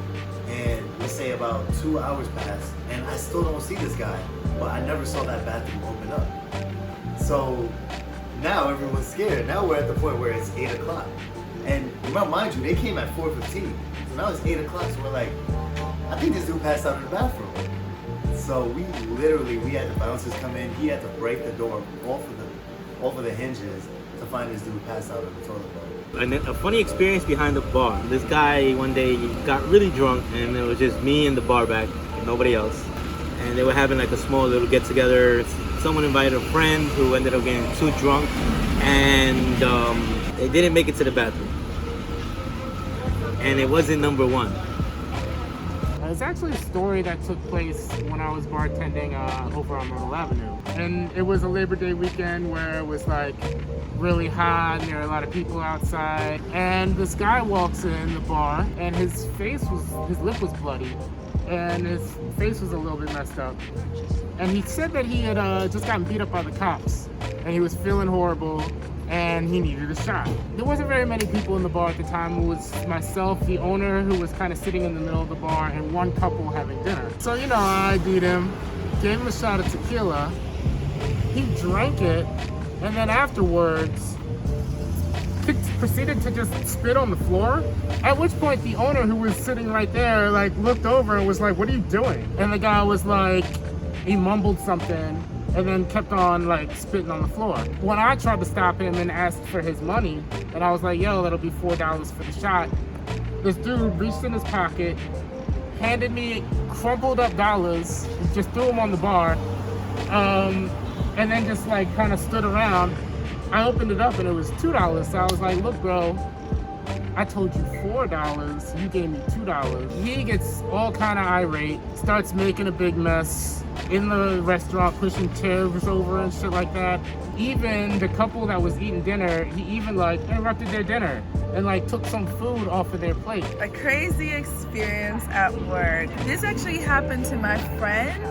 and let's say about 2 hours passed, and I still don't see this guy, but I never saw that bathroom open up. So now everyone's scared. Now we're at the point where it's 8 o'clock. And remember, mind you, they came at 4:15. So now it's 8 o'clock, so we're like, I think this dude passed out in the bathroom. So we had the bouncers come in. He had to break the door off of the hinges to find this dude passed out in the toilet bowl. And a funny experience behind the bar. This guy one day got really drunk, and it was just me and the bar back, and nobody else. And they were having like a small little get together. Someone invited a friend who ended up getting too drunk, and they didn't make it to the bathroom. And it wasn't number one. It's actually a story that took place when I was bartending over on Myrtle Avenue. And it was a Labor Day weekend where it was like really hot and there were a lot of people outside. And this guy walks in the bar and his lip was bloody and his face was a little bit messed up. And he said that he had just gotten beat up by the cops and he was feeling horrible and he needed a shot. There wasn't very many people in the bar at the time. It was myself, the owner, who was kind of sitting in the middle of the bar, and one couple having dinner. So, I ID'd him, gave him a shot of tequila. He drank it, and then afterwards, proceeded to just spit on the floor. At which point, the owner, who was sitting right there, looked over and was like, "What are you doing?" And the guy was like, he mumbled something, and then kept on spitting on the floor. When I tried to stop him and asked for his money, and I was like, yo, that'll be $4 for the shot, this dude reached in his pocket, handed me crumpled up dollars, just threw them on the bar, and then just kind of stood around. I opened it up and it was $2, so I was like, look bro, I told you $4, you gave me $2. He gets all kind of irate, starts making a big mess in the restaurant, pushing chairs over and shit like that. Even the couple that was eating dinner, he even interrupted their dinner and took some food off of their plate. A crazy experience at work. This actually happened to my friend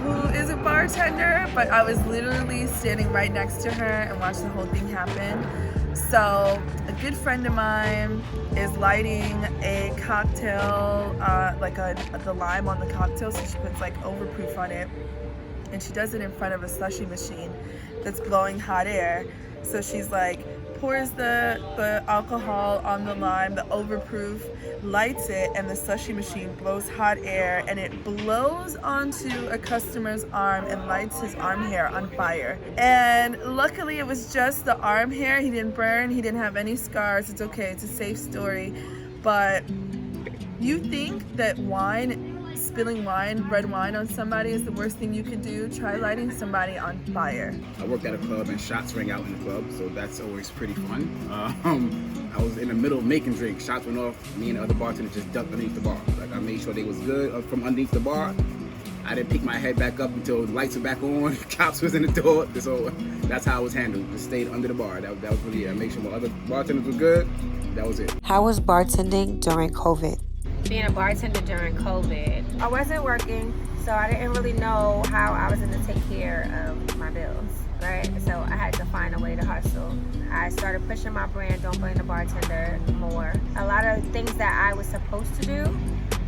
who is a bartender, but I was literally standing right next to her and watched the whole thing happen. So a good friend of mine is lighting a cocktail, the lime on the cocktail, so she puts overproof on it, and she does it in front of a slushy machine that's blowing hot air. So she's pours the alcohol on the lime, the overproof, lights it, and the slushy machine blows hot air, and it blows onto a customer's arm and lights his arm hair on fire. And luckily it was just the arm hair. He didn't burn, he didn't have any scars. It's okay, it's a safe story. But you think that wine spilling red wine on somebody is the worst thing you could do. Try lighting somebody on fire. I worked at a club and shots rang out in the club, so that's always pretty fun. I was in the middle of making drinks. Shots went off. Me and the other bartender just ducked underneath the bar. Like, I made sure they was good from underneath the bar. I didn't pick my head back up until the lights were back on. Cops was in the door. So that's how it was handled. Just stayed under the bar. That was really it. I made sure my other bartenders were good. That was it. How was bartending during COVID? Being a bartender during COVID, I wasn't working, so I didn't really know how I was going to take care of my bills, right? So I had to find a way to hustle. I started pushing my brand, Don't Blame the Bartender, more. A lot of things that I was supposed to do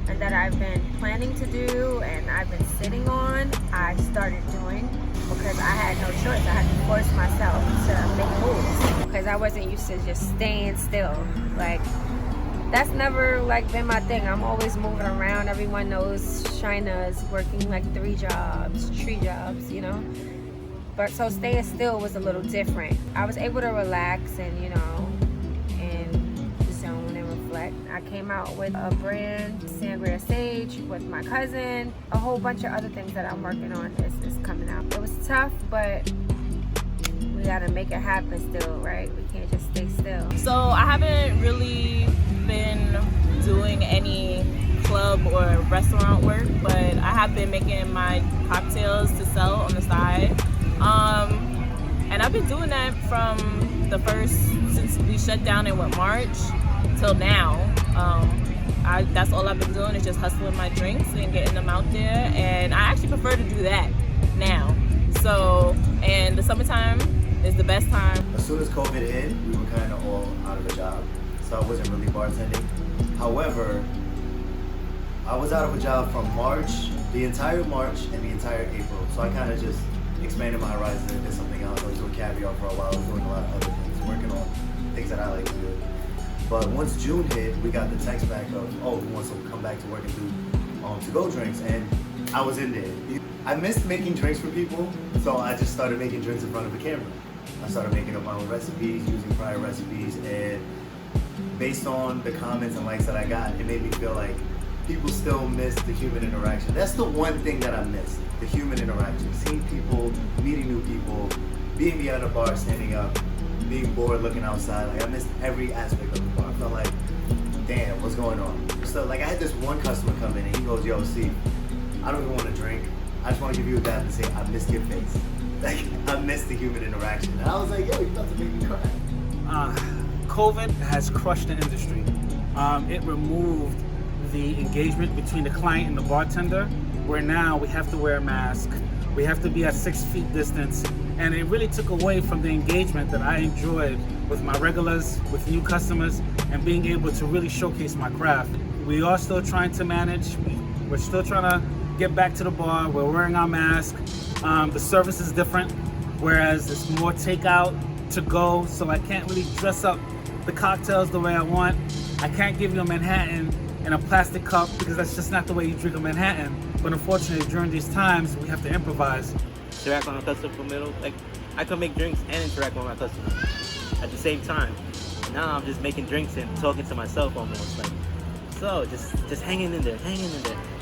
and that I've been planning to do and I've been sitting on, I started doing because I had no choice. I had to force myself to make moves because I wasn't used to just staying still. Like, that's never like been my thing. I'm always moving around. Everyone knows Shinuh's working like 3 jobs, 3 jobs, you know? But so staying still was a little different. I was able to relax and, you know, and zone and reflect. I came out with a brand, Sangria Sage, with my cousin. A whole bunch of other things that I'm working on is coming out. It was tough, but we gotta make it happen still, right? We can't just stay still. So I haven't really been doing any club or restaurant work, but I have been making my cocktails to sell on the side. And I've been doing that from since we shut down in March till now. That's all I've been doing is just hustling my drinks and getting them out there. And I actually prefer to do that now. So, and the summertime is the best time. As soon as COVID hit, we were kind of all out of a job. So I wasn't really bartending. However, I was out of a job from March, the entire March and the entire April. So I kind of just expanded my horizons and did something else. I was doing caviar for a while. I was doing a lot of other things, working on things that I like to do. But once June hit, we got the text back of, oh, who wants to come back to work and do to-go drinks? And I was in there. I missed making drinks for people, so I just started making drinks in front of the camera. I started making up my own recipes, using prior recipes, and based on the comments and likes that I got, it made me feel like people still miss the human interaction. That's the one thing that I miss, the human interaction. Seeing people, meeting new people, being behind a bar, standing up, being bored, looking outside. Like, I missed every aspect of the bar. I felt like, damn, what's going on? So like I had this one customer come in and he goes, yo, see, I don't even want to drink. I just want to give you a dab and say, I missed your face. Like, I missed the human interaction. And I was like, yo, you're about to make me cry. COVID has crushed the industry. It removed the engagement between the client and the bartender, where now we have to wear a mask, we have to be at 6 feet distance, and it really took away from the engagement that I enjoyed with my regulars, with new customers, and being able to really showcase my craft. We are still trying to manage, we're still trying to get back to the bar, we're wearing our mask, the service is different, whereas it's more takeout to go, so I can't really dress up the cocktails the way I want. I can't give you a Manhattan in a plastic cup because that's just not the way you drink a Manhattan. But unfortunately, during these times, we have to improvise. Interact with my customer for middle. Like, I can make drinks and interact with my customers at the same time. Now I'm just making drinks and talking to myself almost. Like, so just hanging in there.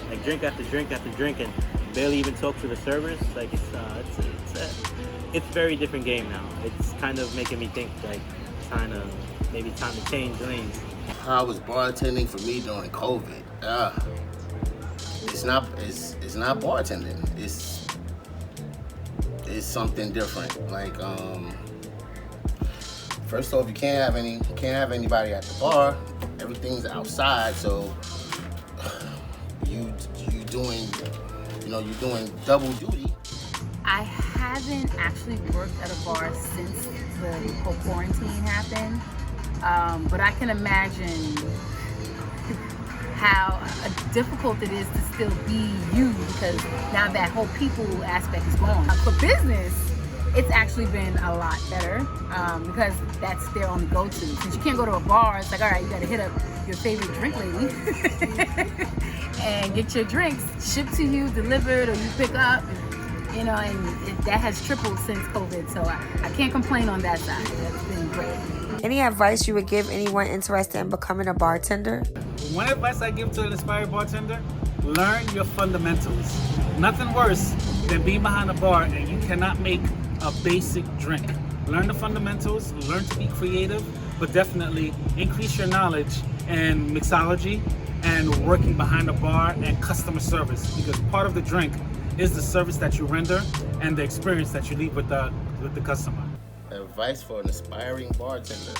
Like drink after drink after drink, and barely even talk to the servers. Like it's a very different game now. It's kind of making me think like maybe time to change lanes. How was bartending for me during COVID? It's not bartending. It's something different. Like first off, you can't have anybody at the bar. Everything's outside, so you're doing double duty. I haven't actually worked at a bar since the whole quarantine happened, but I can imagine how difficult it is to still be you, because now that whole people aspect is gone. For business, it's actually been a lot better because that's their only go-to. Since you can't go to a bar, it's like, all right, you gotta hit up your favorite drink lady and get your drinks shipped to you, delivered, or you pick up. You know, and that has tripled since COVID, so I can't complain on that side. That's been great. Any advice you would give anyone interested in becoming a bartender? One advice I give to an aspiring bartender learn your fundamentals. Nothing worse than being behind a bar and you cannot make a basic drink. Learn the fundamentals, learn to be creative, but definitely increase your knowledge in mixology and working behind the bar and customer service, because part of the drink is the service that you render and the experience that you leave with the customer. Advice for an aspiring bartender.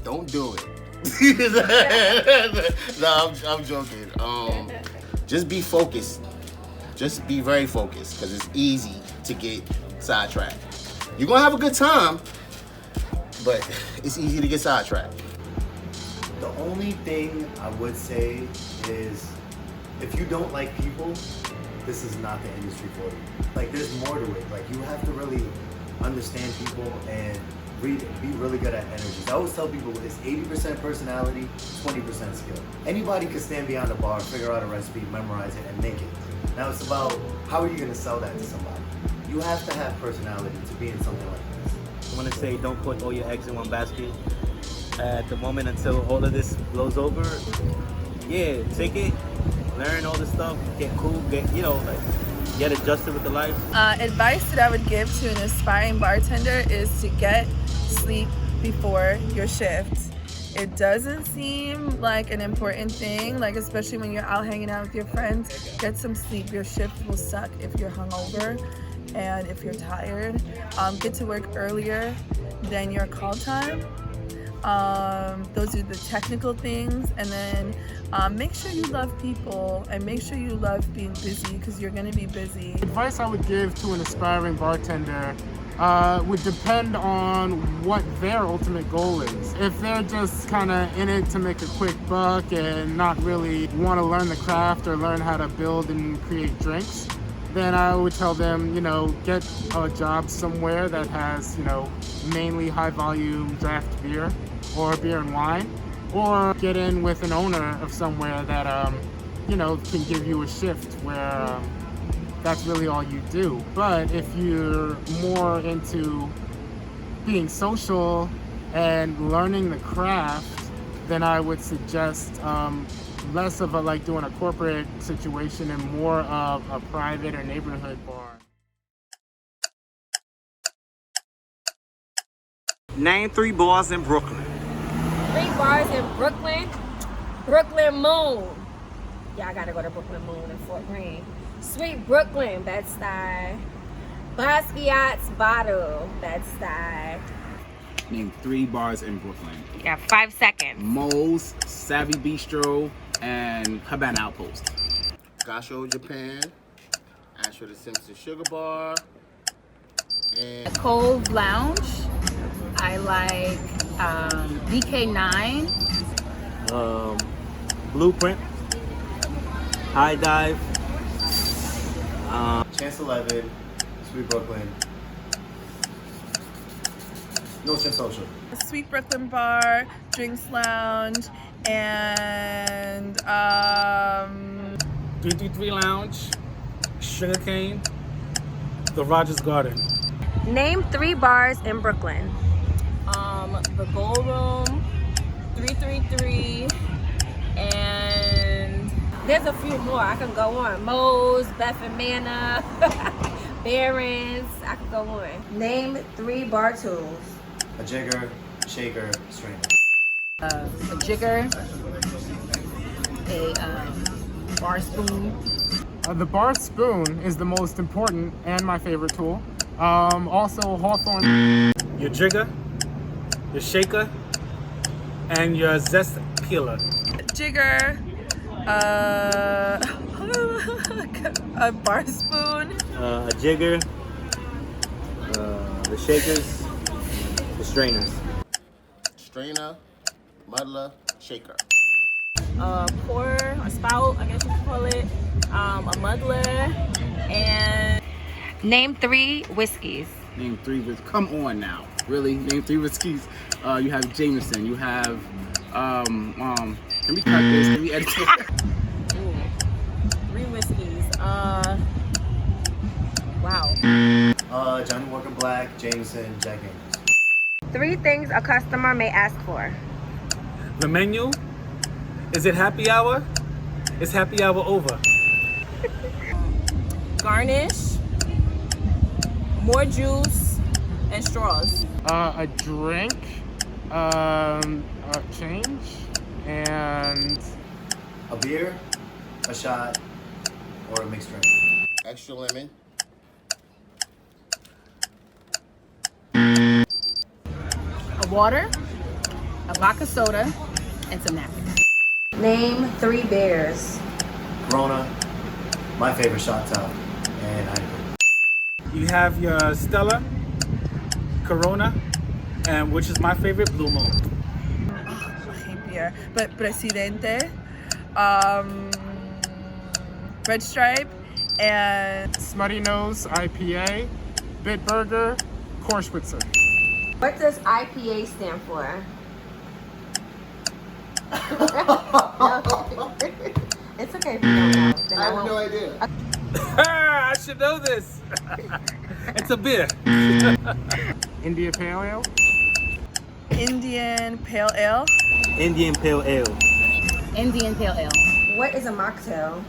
Don't do it. No, I'm joking. Just be focused. Just be very focused, because it's easy to get sidetracked. You're gonna have a good time, but it's easy to get sidetracked. The only thing I would say is, if you don't like people, this is not the industry for you. Like, there's more to it. Like, you have to really understand people and be really good at energies. I always tell people it's 80% personality, 20% skill. Anybody can stand behind a bar, figure out a recipe, memorize it, and make it. Now it's about, how are you gonna sell that to somebody? You have to have personality to be in something like this. I want to say, don't put all your eggs in one basket. At the moment, until all of this blows over, yeah, take it, learn all this stuff, get cool, get adjusted with the life. Advice that I would give to an aspiring bartender is to get sleep before your shift. It doesn't seem like an important thing, like especially when you're out hanging out with your friends. Get some sleep. Your shift will suck if you're hungover and if you're tired. Get to work earlier than your call time. Those are the technical things, and then make sure you love people and make sure you love being busy, because you're going to be busy. Advice I would give to an aspiring bartender would depend on what their ultimate goal is. If they're just kind of in it to make a quick buck and not really want to learn the craft or learn how to build and create drinks, then I would tell them, get a job somewhere that has, mainly high volume draft beer or beer and wine, or get in with an owner of somewhere that, can give you a shift where that's really all you do. But if you're more into being social and learning the craft, then I would suggest less of a doing a corporate situation and more of a private or neighborhood bar. Name 3 bars in Brooklyn. 3 bars in Brooklyn. Brooklyn Moon. Y'all gotta go to Brooklyn Moon in Fort Greene. Sweet Brooklyn, Bed-Stuy. Basquiat's Bottle, Bed-Stuy. Name 3 bars in Brooklyn. You got 5 seconds. Moe's, Savvy Bistro, and Havana Outpost. Gasho, Japan. Asher the Simpson Sugar Bar. And Cove Lounge. I like BK9. Blueprint. High Dive. Chance 11, Sweet Brooklyn. No Chance Social. Sweet Brooklyn Bar, Drinks Lounge, and 333 Lounge, Sugarcane, the Rogers Garden. Name 3 bars in Brooklyn. The Ballroom, 333, and There's a few more. I can go on. Moe's, Beth and Manna, Barron's. I can go on. Name 3 bar tools. A jigger, shaker, strainer. A jigger, a bar spoon. The bar spoon is the most important and my favorite tool. Also Hawthorne. Your jigger, your shaker, and your zest peeler. Jigger, a bar spoon, A jigger, the shakers, the strainers. strainer, muddler, shaker. pour, a spout, I guess you could call it, a muddler, and Name 3 whiskeys. Name 3 whiskeys. Come on now. Really? Name 3 whiskeys. You have Jameson. You have, can we cut this? Can we edit it? 3 whiskeys. Wow. Johnny Walker Black, Jameson, Jack Daniels. 3 things a customer may ask for. The menu, is it happy hour? It's happy hour over. Garnish, more juice, and straws. A drink, a change, and A beer, a shot, or a mixed drink. Extra lemon. A water, a vodka soda, and some napkins. Name 3 beers. Corona, my favorite shot top, and Heineken. You have your Stella, Corona, and which is my favorite, Blue Moon. I hate beer, but Presidente, Red Stripe, and Smutty Nose IPA, Bitburger, Korschwitzer. What does IPA stand for? It's okay if you don't know. Then I have won't- no idea. I should know this. It's a beer. India Pale Ale, Indian Pale Ale. Indian Pale Ale. Indian Pale Ale. What is a mocktail?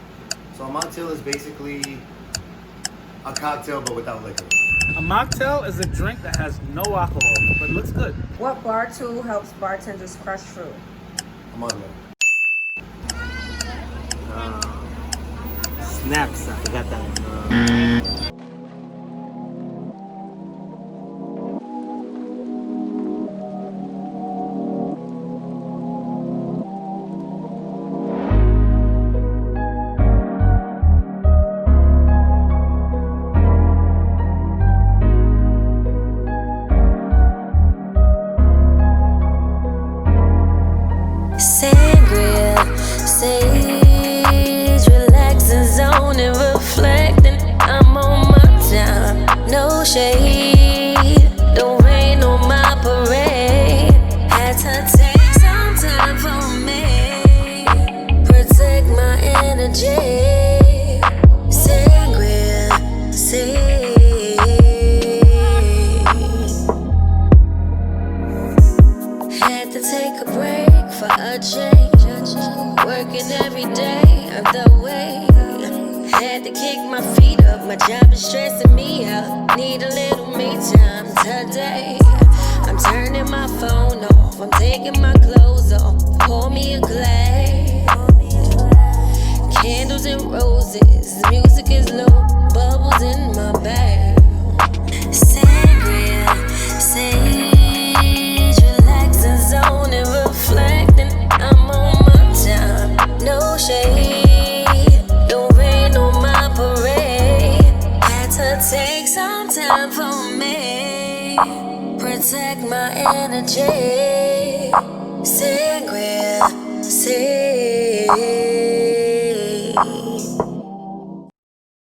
So a mocktail is basically a cocktail but without liquor. A mocktail is a drink that has no alcohol, but looks good. What bar tool helps bartenders crush fruit? A muddler. Snaps, I forgot that one. Sangria, sage, relaxing zone and reflecting. I'm on my time, no shade. Don't rain on my parade. Had to take some time for me, protect my energy. Sangria, sage. Had to take a break for a change. Working every day of the way. Had to kick my feet up. My job is stressing me out. Need a little me time today. I'm turning my phone off. I'm taking my clothes off. Pour me a glass. Candles and roses. Music is low. Bubbles in my bag. Sangria, sage, relaxing zone and reflecting. I'm on my time, no shade. Don't rain on my parade. Had to take some time for me, protect my energy. Sangria, sage.